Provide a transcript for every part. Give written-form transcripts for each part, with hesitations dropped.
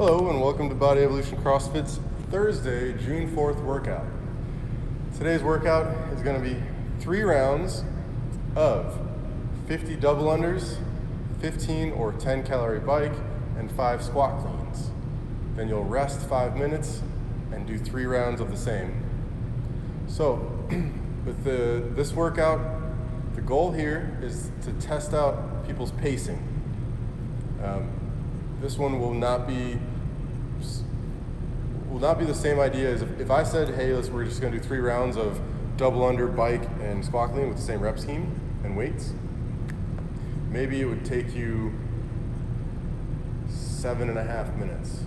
Hello and welcome to Body Evolution CrossFit's Thursday, June 4th workout. Today's workout is going to be 3 rounds of 50 double unders, 15 or 10 calorie bike, and 5 squat cleans. Then you'll rest 5 minutes and do 3 rounds of the same. So with this workout, the goal here is to test out people's pacing. This one will not be the same idea as if I said, hey, we're just going to do 3 rounds of double under, bike, and squat clean with the same rep scheme and weights. Maybe it would take you 7.5 minutes.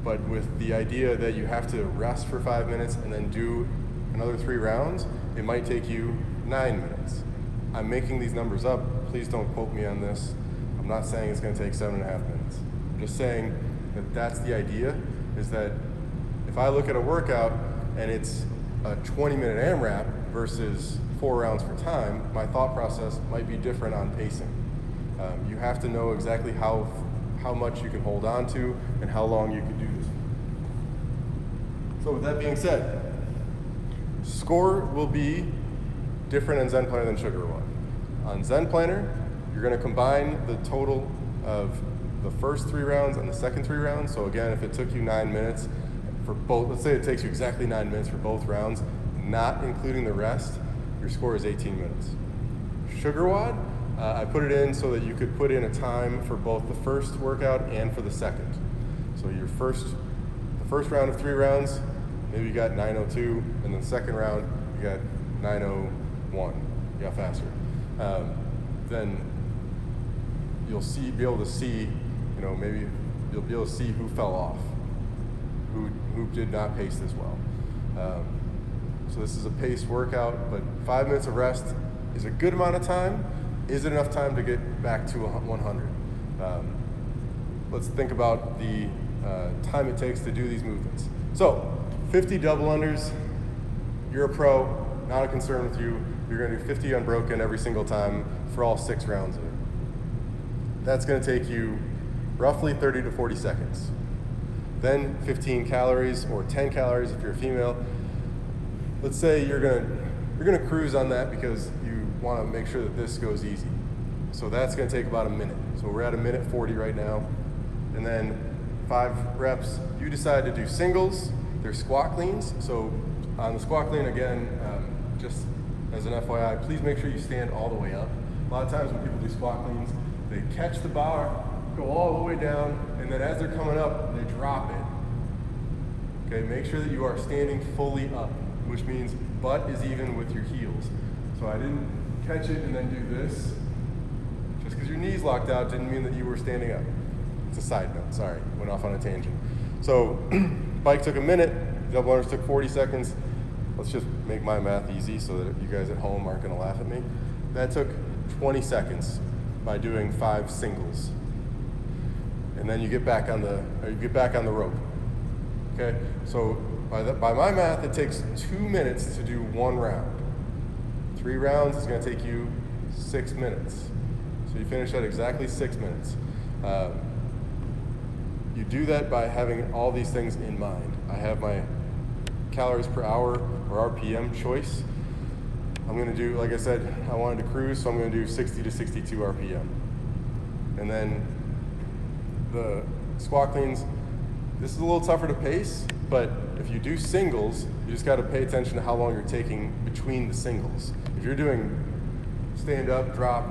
But with the idea that you have to rest for 5 minutes and then do another 3 rounds, it might take you 9 minutes. I'm making these numbers up. Please don't quote me on this. I'm not saying it's going to take 7.5 minutes. I'm just saying that that's the idea, is that if I look at a workout and it's a 20-minute AMRAP versus 4 rounds for time, my thought process might be different on pacing. You have to know exactly how much you can hold on to and how long you can do this. So with that being said, score will be different in Zen Planner than Sugar WOD. On Zen Planner, you're going to combine the total of the first 3 rounds and the second 3 rounds. So again, if it took you 9 minutes for both, let's say it takes you exactly 9 minutes for both rounds, not including the rest, your score is 18 minutes. Sugar WOD, I put it in so that you could put in a time for both the first workout and for the second. So the first round of 3 rounds, maybe you got 9:02, and then the second round you got 9:01. You got faster. Then you'll be able to see, maybe you'll be able to see who fell off, who did not pace this well. So this is a paced workout, but 5 minutes of rest is a good amount of time. Is it enough time to get back to 100? Let's think about the time it takes to do these movements. So 50 double unders, you're a pro, not a concern with you. You're going to do 50 unbroken every single time for all 6 rounds of it. That's going to take you roughly 30 to 40 seconds. Then 15 calories or 10 calories if you're a female. Let's say you're going to cruise on that because you want to make sure that this goes easy. So that's going to take about a minute. So we're at a minute 40 right now. And then 5 reps. You decide to do singles. They're squat cleans. So on the squat clean, again, just as an FYI, please make sure you stand all the way up. A lot of times when people do squat cleans, they catch the bar, go all the way down, and then as they're coming up, they drop it. Okay, make sure that you are standing fully up, which means butt is even with your heels. So I didn't catch it and then do this. Just because your knees locked out didn't mean that you were standing up. It's a side note, sorry, went off on a tangent. So bike took a minute, double unders took 40 seconds. Let's just make my math easy so that you guys at home aren't gonna laugh at me. That took 20 seconds by doing 5 singles. And then you get back on the rope. Okay, so by my math, it takes 2 minutes to do 1 round. 3 rounds is gonna take you 6 minutes. So you finish at exactly 6 minutes. You do that by having all these things in mind. I have my calories per hour or RPM choice. I'm gonna do, like I said, I wanted to cruise, so I'm gonna do 60 to 62 RPM. And then the squat cleans, this is a little tougher to pace, but if you do singles, you just gotta pay attention to how long you're taking between the singles. If you're doing stand up, drop,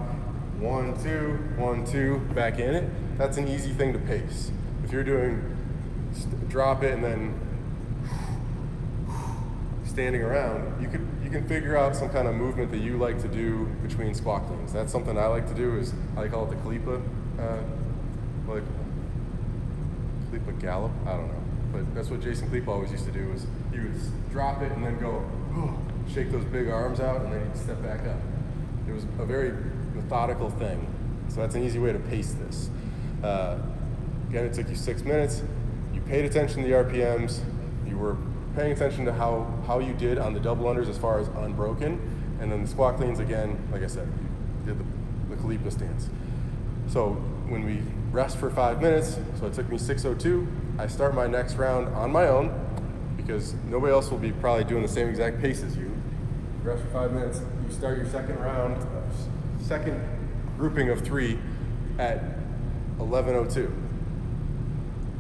1, 2, 1, 2, back in it, that's an easy thing to pace. If you're doing drop it and then standing around, you can figure out some kind of movement that you like to do between squat cleans. That's something I like to do, is I call it the Kalipa, like Kalipa gallop, I don't know. But that's what Jason Kalipa always used to do, is he would drop it and then go, shake those big arms out, and then he'd step back up. It was a very methodical thing. So that's an easy way to pace this. Again, it took you 6 minutes. You paid attention to the RPMs. You were paying attention to how you did on the double unders as far as unbroken. And then the squat cleans, again, like I said, you did the Kalipa stance. So when we rest for 5 minutes. So it took me 6:02. I start my next round on my own because nobody else will be probably doing the same exact pace as you. Rest for 5 minutes. You start your second round, second grouping of 3 at 11:02.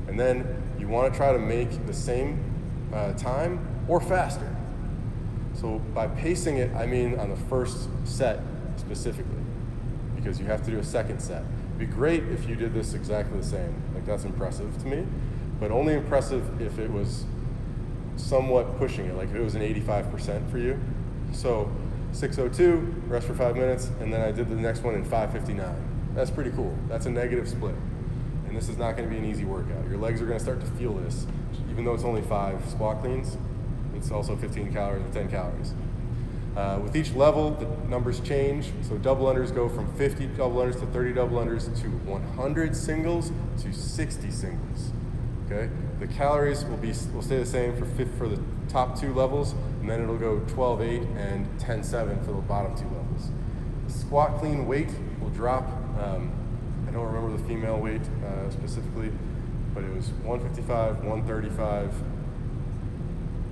And then you want to try to make the same time or faster. So by pacing it, I mean on the first set specifically, because you have to do a second set. It'd be great if you did this exactly the same. Like, that's impressive to me, but only impressive if it was somewhat pushing it, like if it was an 85% for you. So 6:02, rest for 5 minutes, and then I did the next one in 5:59. That's pretty cool. That's a negative split. And this is not going to be an easy workout. Your legs are going to start to feel this. Even though it's only 5 squat cleans, it's also 15 calories or 10 calories. With each level, the numbers change. So double unders go from 50 double unders to 30 double unders to 100 singles to 60 singles. Okay? The calories will stay the same for the top 2 levels, and then it'll go 12-8 and 10-7 for the bottom 2 levels. The squat clean weight will drop. I don't remember the female weight specifically, but it was 155, 135,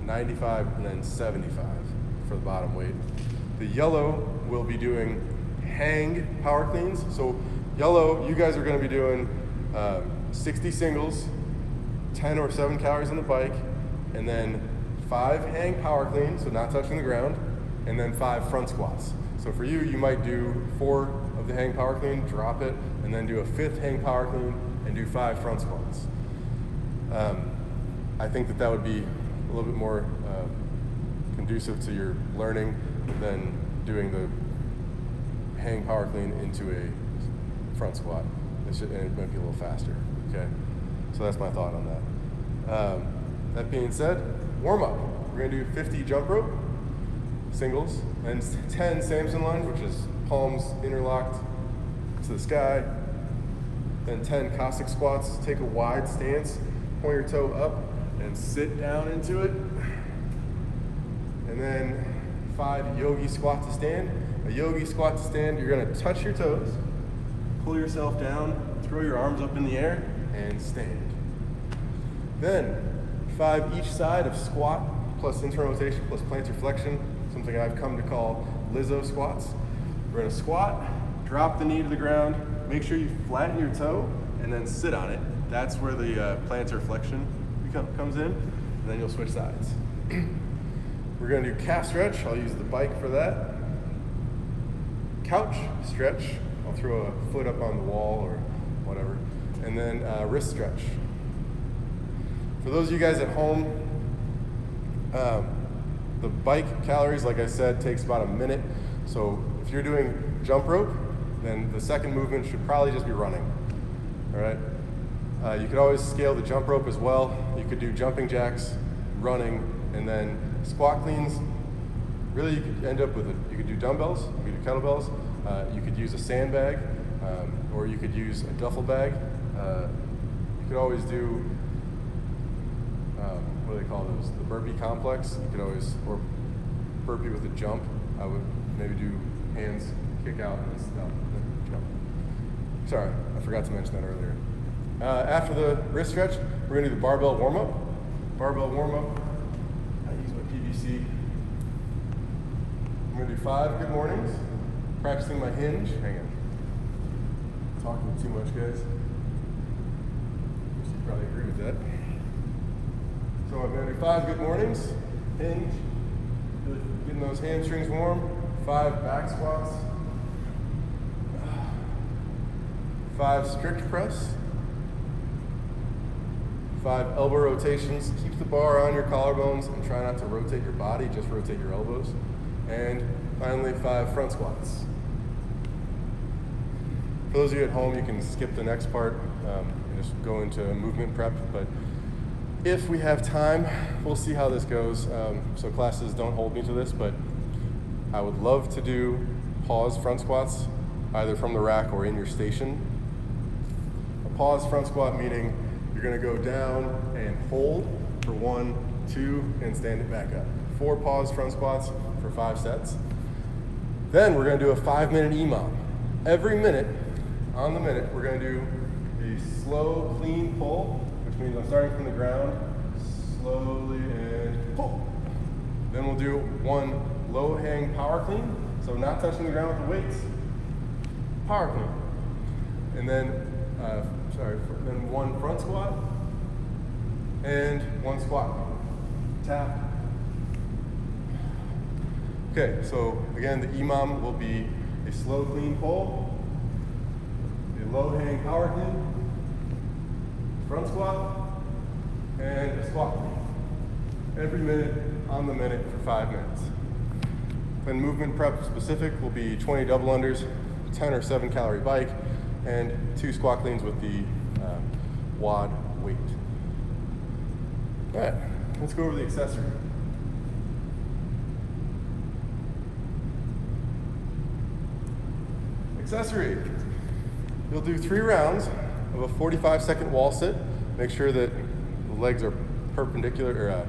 95, and then 75 for the bottom weight. The yellow will be doing hang power cleans. So yellow, you guys are going to be doing 60 singles, 10 or 7 calories on the bike, and then 5 hang power cleans, so not touching the ground, and then 5 front squats. So for you, you might do 4 of the hang power clean, drop it, and then do a 5th hang power clean, and do 5 front squats. I think that would be a little bit more conducive to your learning than doing the hang power clean into a front squat. And it might be a little faster, okay? So that's my thought on that. That being said, warm up. We're gonna do 50 jump rope, singles, and 10 Samson lunge, which is palms interlocked to the sky. Then 10 Cossack squats. Take a wide stance, point your toe up, and sit down into it. And then 5 yogi squat to stand. A yogi squat to stand, you're gonna touch your toes, pull yourself down, throw your arms up in the air, and stand. Then 5 each side of squat plus internal rotation plus plantar flexion, something I've come to call Lizzo squats. We're gonna squat, drop the knee to the ground, make sure you flatten your toe, and then sit on it. That's where the plantar flexion comes in, and then you'll switch sides. We're gonna do calf stretch. I'll use the bike for that. Couch stretch. I'll throw a foot up on the wall or whatever. And then wrist stretch. For those of you guys at home, the bike calories, like I said, takes about a minute. So if you're doing jump rope, then the second movement should probably just be running. All right. You could always scale the jump rope as well. You could do jumping jacks, running, and then squat cleans. Really, you could end up with you could do dumbbells, you could do kettlebells, you could use a sandbag, or you could use a duffel bag. You could always do, what do they call those? The burpee complex. You could always, or burpee with a jump. I would maybe do hands, kick out, and then jump. Sorry, I forgot to mention that earlier. After the wrist stretch, we're gonna do the barbell warm-up. Barbell warm-up, I use my PVC. I'm gonna do 5 good mornings, practicing my hinge. Hang on. Talking too much, guys. You probably agree with that. So I'm gonna do 5 good mornings, hinge, getting those hamstrings warm, 5 back squats, 5 strict press, 5 elbow rotations. Keep the bar on your collarbones and try not to rotate your body, just rotate your elbows. And finally, 5 front squats. For those of you at home, you can skip the next part and just go into movement prep. But if we have time, we'll see how this goes. So classes don't hold me to this, but I would love to do pause front squats, either from the rack or in your station. A pause front squat meaning you're gonna go down and hold for 1, 2, and stand it back up. 4 pause front squats for 5 sets. Then we're gonna do a 5-minute EMOM. Every minute, on the minute, we're gonna do a slow, clean pull, which means I'm starting from the ground, slowly and pull. Then we'll do one low hang power clean, so not touching the ground with the weights. Power clean. And then, then one front squat and one squat. Tap. Okay, so again, the EMOM will be a slow clean pull, a low hang power clean, front squat, and a squat clean. Every minute on the minute for 5 minutes. Then movement prep specific will be 20 double unders, 10 or 7 calorie bike, and 2 squat cleans with the WOD weight. All right, let's go over the accessory. Accessory. You'll do 3 rounds of a 45-second wall sit. Make sure that the legs are perpendicular, or a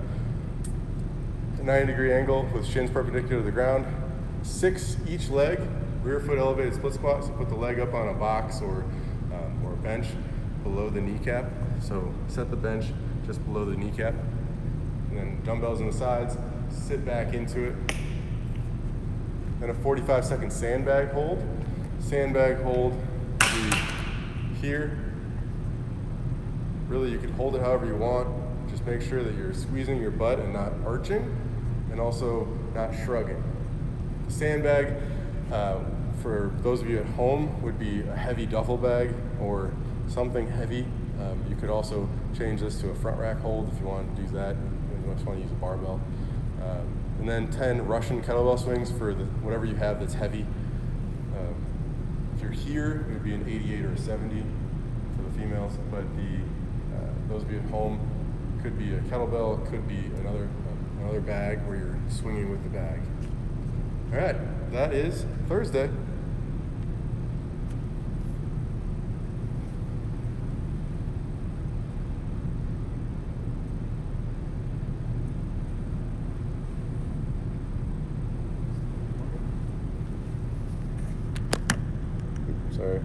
90-degree angle with shins perpendicular to the ground. 6 each leg, rear foot elevated split squat. So put the leg up on a box or a bench below the kneecap. So set the bench just below the kneecap. And then dumbbells on the sides, sit back into it. Then a 45-second sandbag hold. Sandbag hold will be here. Really, you can hold it however you want. Just make sure that you're squeezing your butt and not arching, and also not shrugging. Sandbag, for those of you at home, would be a heavy duffel bag or something heavy. You could also change this to a front rack hold if you want to do that. You just want to use a barbell. And then 10 Russian kettlebell swings for whatever you have that's heavy. If you're here, it would be an 88 or a 70 for the females, but those of you at home, could be a kettlebell, it could be another bag where you're swinging with the bag. All right, that is Thursday. Sorry.